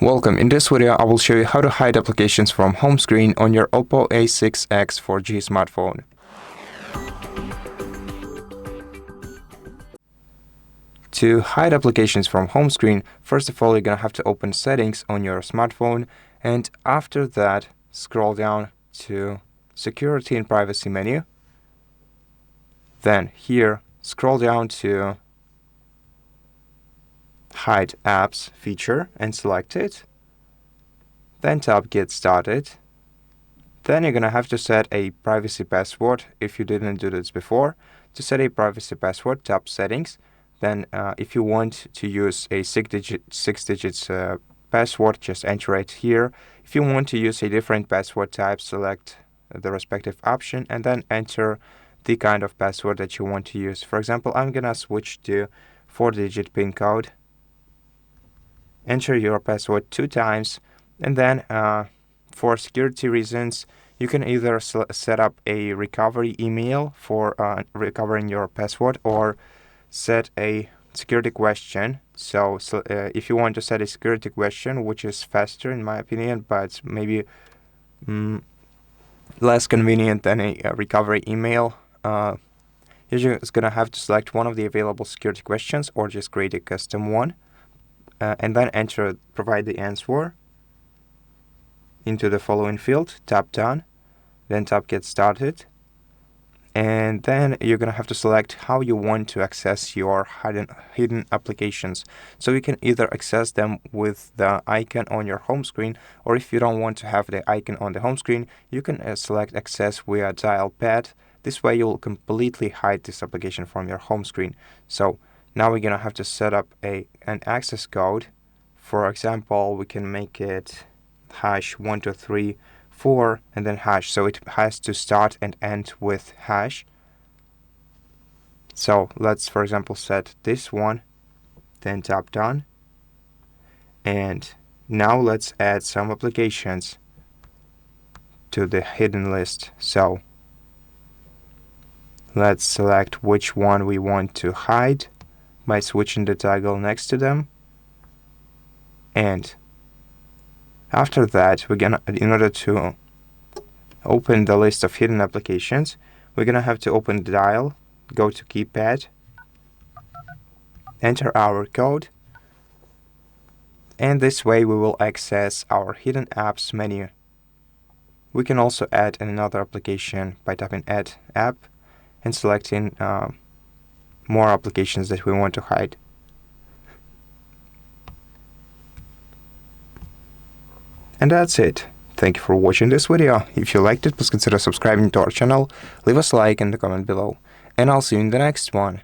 Welcome. In this video, I will show you how to hide applications from home screen on your OPPO A6x 4G smartphone. To hide applications from home screen, first of all, you're going to have to open settings on your smartphone, and after that, scroll down to security and privacy menu. Then here, scroll down to hide apps feature and select it. Then tap get started. Then you're gonna have to set a privacy password if you didn't do this before. To set a privacy password, tap settings. Then if you want to use a six digits password, just enter it here. If you want to use a different password type, select the respective option and then enter the kind of password that you want to use. For example, I'm gonna switch to 4-digit PIN code. Enter your password 2 times, and then for security reasons, you can either set up a recovery email for recovering your password or set a security question. So if you want to set a security question, which is faster in my opinion, but maybe less convenient than a recovery email, you're just gonna have to select one of the available security questions or just create a custom one. And then provide the answer into the following field, tap done, then tap get started, and then you're gonna have to select how you want to access your hidden applications. So you can either access them with the icon on your home screen, or if you don't want to have the icon on the home screen, you can select access via Dialpad. This way you'll completely hide this application from your home screen. So now we're gonna have to set up an access code. For example, we can make it #1234 and then hash. So it has to start and end with hash. So let's, for example, set this one, then tap done. And now let's add some applications to the hidden list. So let's select which one we want to hide by switching the toggle next to them. And after that, in order to open the list of hidden applications, we're gonna have to open the dial, go to keypad, enter our code, and this way we will access our hidden apps menu. We can also add another application by tapping add app and selecting more applications that we want to hide. And that's it. Thank you for watching this video. If you liked it, please consider subscribing to our channel, leave us a like in the comment below, and I'll see you in the next one.